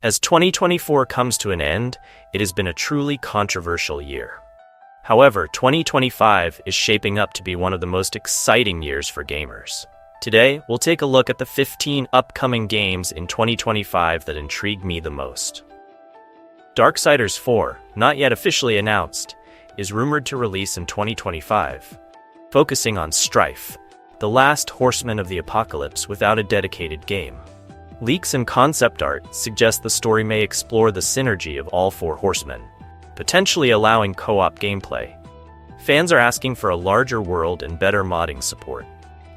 As 2024 comes to an end, it has been a truly controversial year. However, 2025 is shaping up to be one of the most exciting years for gamers. Today, we'll take a look at the 15 upcoming games in 2025 that intrigue me the most. Darksiders 4, not yet officially announced, is rumored to release in 2025, focusing on Strife, the last horseman of the apocalypse without a dedicated game. Leaks and concept art suggest the story may explore the synergy of all four horsemen, potentially allowing co-op gameplay. Fans are asking for a larger world and better modding support.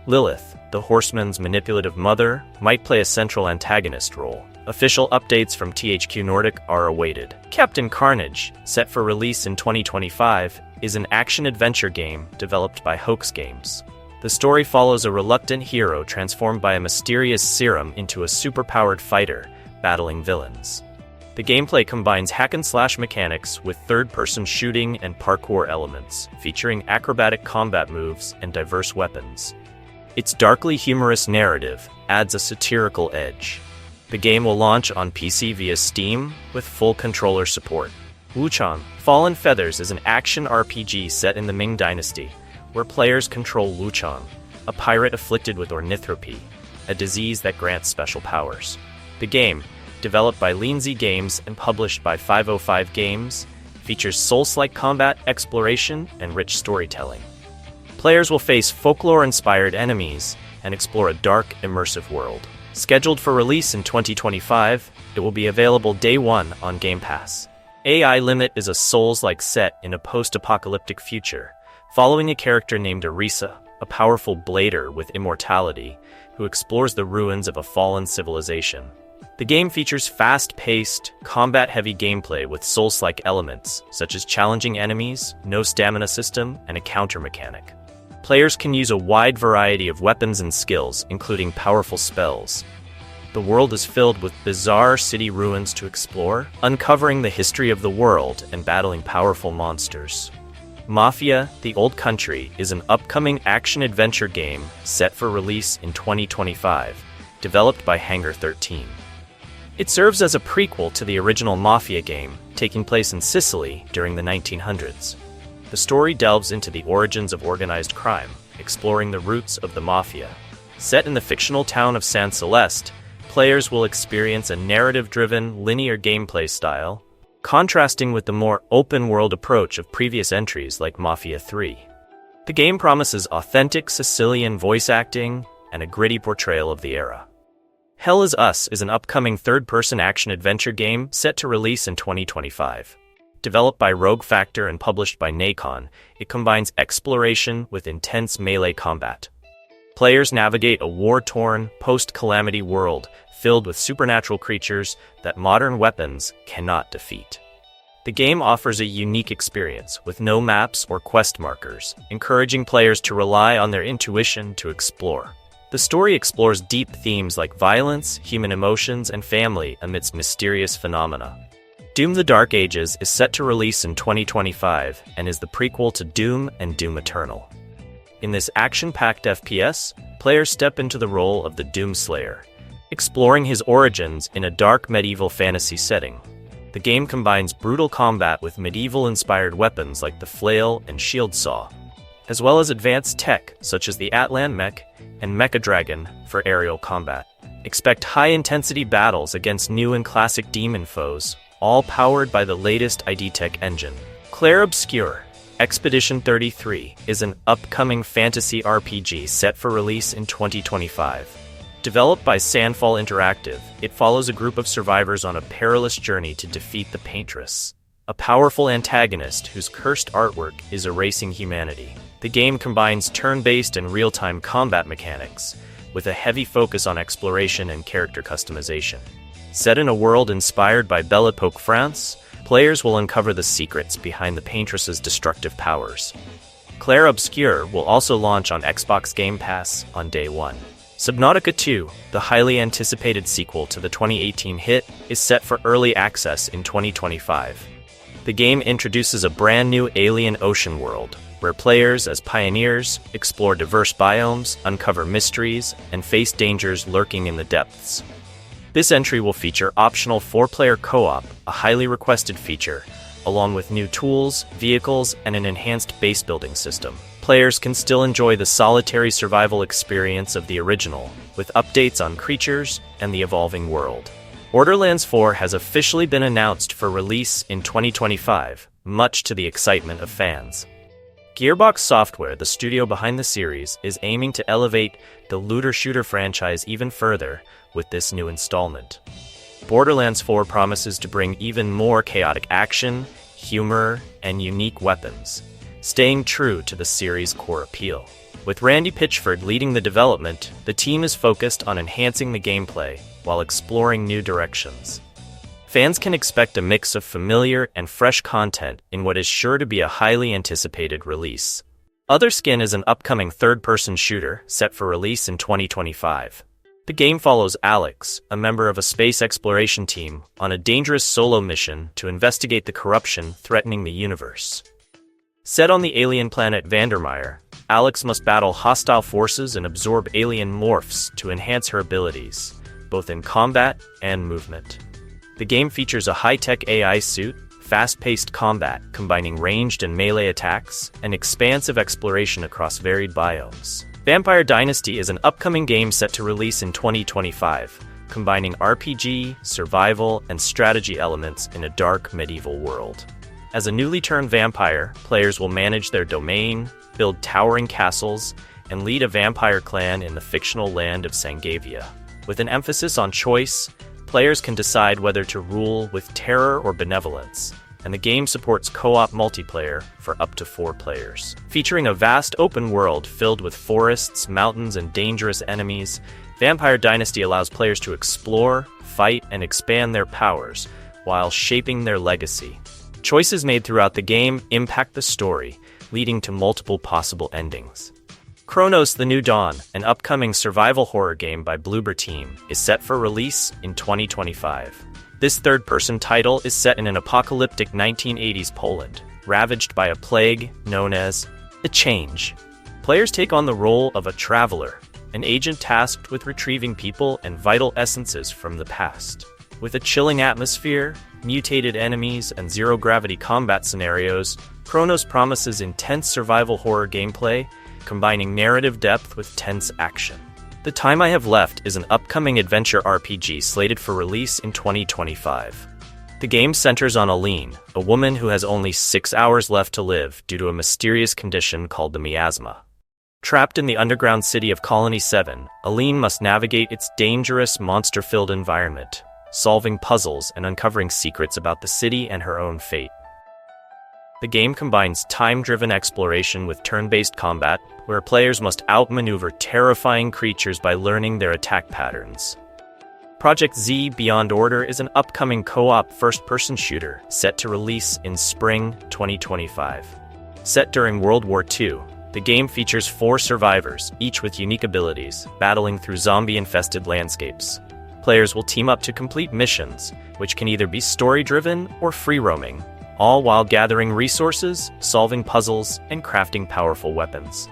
Lilith, the horseman's manipulative mother, might play a central antagonist role. Official updates from THQ Nordic are awaited. Captain Carnage, set for release in 2025, is an action-adventure game developed by Hoax Games. The story follows a reluctant hero transformed by a mysterious serum into a superpowered fighter, battling villains. The gameplay combines hack-and-slash mechanics with third-person shooting and parkour elements, featuring acrobatic combat moves and diverse weapons. Its darkly humorous narrative adds a satirical edge. The game will launch on PC via Steam with full controller support. Wuchang, Fallen Feathers is an action RPG set in the Ming Dynasty, where players control wuchang, a pirate afflicted with ornithropy, a disease that grants special powers. The game, developed by Lindsay Games and published by 505 Games, features Souls-like combat, exploration, and rich storytelling. Players will face folklore-inspired enemies and explore a dark, immersive world. Scheduled for release in 2025, it will be available day one on Game Pass. AI Limit is a Souls-like set in a post-apocalyptic future, following a character named Arisa, a powerful blader with immortality, who explores the ruins of a fallen civilization. The game features fast-paced, combat-heavy gameplay with Souls-like elements, such as challenging enemies, no stamina system, and a counter mechanic. Players can use a wide variety of weapons and skills, including powerful spells. The world is filled with bizarre city ruins to explore, uncovering the history of the world and battling powerful monsters. Mafia: The Old Country is an upcoming action-adventure game set for release in 2025, developed by Hangar 13. It serves as a prequel to the original Mafia game, taking place in Sicily during the 1900s. The story delves into the origins of organized crime, exploring the roots of the Mafia. Set in the fictional town of San Celeste, players will experience a narrative-driven, linear gameplay style, contrasting with the more open-world approach of previous entries like Mafia 3. The game promises authentic Sicilian voice acting and a gritty portrayal of the era. Hell Is Us is an upcoming third-person action-adventure game set to release in 2025. Developed by Rogue Factor and published by Nacon, it combines exploration with intense melee combat. Players navigate a war-torn, post-calamity world filled with supernatural creatures that modern weapons cannot defeat. The game offers a unique experience with no maps or quest markers, encouraging players to rely on their intuition to explore. The story explores deep themes like violence, human emotions, and family amidst mysterious phenomena. Doom: The Dark Ages is set to release in 2025 and is the prequel to Doom and Doom Eternal. In this action-packed FPS, players step into the role of the Doom Slayer, exploring his origins in a dark medieval fantasy setting. The game combines brutal combat with medieval-inspired weapons like the flail and shield saw, as well as advanced tech such as the Atlan Mech and Mecha Dragon for aerial combat. Expect high-intensity battles against new and classic demon foes, all powered by the latest ID Tech engine. Clair Obscure Expedition 33 is an upcoming fantasy RPG set for release in 2025. Developed by Sandfall Interactive, it follows a group of survivors on a perilous journey to defeat the Paintress, a powerful antagonist whose cursed artwork is erasing humanity. The game combines turn-based and real-time combat mechanics, with a heavy focus on exploration and character customization. Set in a world inspired by Belle Epoque France, players will uncover the secrets behind the Paintress's destructive powers. Clair Obscure will also launch on Xbox Game Pass on day one. Subnautica 2, the highly anticipated sequel to the 2018 hit, is set for early access in 2025. The game introduces a brand new alien ocean world, where players, as pioneers, explore diverse biomes, uncover mysteries, and face dangers lurking in the depths. This entry will feature optional 4-player co-op, a highly requested feature, along with new tools, vehicles, and an enhanced base building system. Players can still enjoy the solitary survival experience of the original, with updates on creatures and the evolving world. Borderlands 4 has officially been announced for release in 2025, much to the excitement of fans. Gearbox Software, the studio behind the series, is aiming to elevate the looter-shooter franchise even further with this new installment. Borderlands 4 promises to bring even more chaotic action, humor, and unique weapons, staying true to the series' core appeal. With Randy Pitchford leading the development, the team is focused on enhancing the gameplay while exploring new directions. Fans can expect a mix of familiar and fresh content in what is sure to be a highly anticipated release. Otherskin is an upcoming third-person shooter set for release in 2025. The game follows Alex, a member of a space exploration team, on a dangerous solo mission to investigate the corruption threatening the universe. Set on the alien planet Vandermeer, Alex must battle hostile forces and absorb alien morphs to enhance her abilities, both in combat and movement. The game features a high-tech AI suit, fast-paced combat combining ranged and melee attacks, and expansive exploration across varied biomes. Vampire Dynasty is an upcoming game set to release in 2025, combining RPG, survival, and strategy elements in a dark medieval world. As a newly turned vampire, players will manage their domain, build towering castles, and lead a vampire clan in the fictional land of Sangavia. With an emphasis on choice, players can decide whether to rule with terror or benevolence, and the game supports co-op multiplayer for up to 4 players. Featuring a vast open world filled with forests, mountains, and dangerous enemies, Vampire Dynasty allows players to explore, fight, and expand their powers while shaping their legacy. Choices made throughout the game impact the story, leading to multiple possible endings. Cronos: The New Dawn, an upcoming survival horror game by Bloober Team, is set for release in 2025. This third-person title is set in an apocalyptic 1980s Poland, ravaged by a plague known as the Change. Players take on the role of a traveler, an agent tasked with retrieving people and vital essences from the past. With a chilling atmosphere, mutated enemies, and zero-gravity combat scenarios, Cronos promises intense survival horror gameplay, combining narrative depth with tense action. The Time I Have Left is an upcoming adventure RPG slated for release in 2025. The game centers on Aline, a woman who has only 6 hours left to live due to a mysterious condition called the miasma. Trapped in the underground city of Colony 7, Aline must navigate its dangerous, monster-filled environment, solving puzzles and uncovering secrets about the city and her own fate. The game combines time-driven exploration with turn-based combat, where players must outmaneuver terrifying creatures by learning their attack patterns. Project Z: Beyond Order is an upcoming co-op first-person shooter set to release in spring 2025. Set during World War II, the game features 4 survivors, each with unique abilities, battling through zombie-infested landscapes. Players will team up to complete missions, which can either be story-driven or free-roaming, all while gathering resources, solving puzzles, and crafting powerful weapons.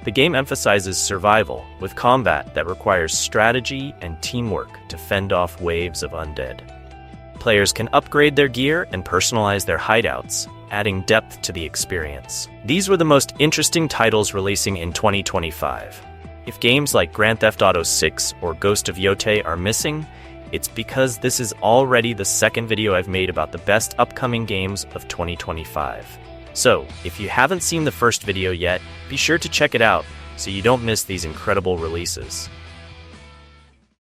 The game emphasizes survival, with combat that requires strategy and teamwork to fend off waves of undead. Players can upgrade their gear and personalize their hideouts, adding depth to the experience. These were the most interesting titles releasing in 2025. If games like Grand Theft Auto 6 or Ghost of Yotei are missing, it's because this is already the second video I've made about the best upcoming games of 2025. So, if you haven't seen the first video yet, be sure to check it out so you don't miss these incredible releases.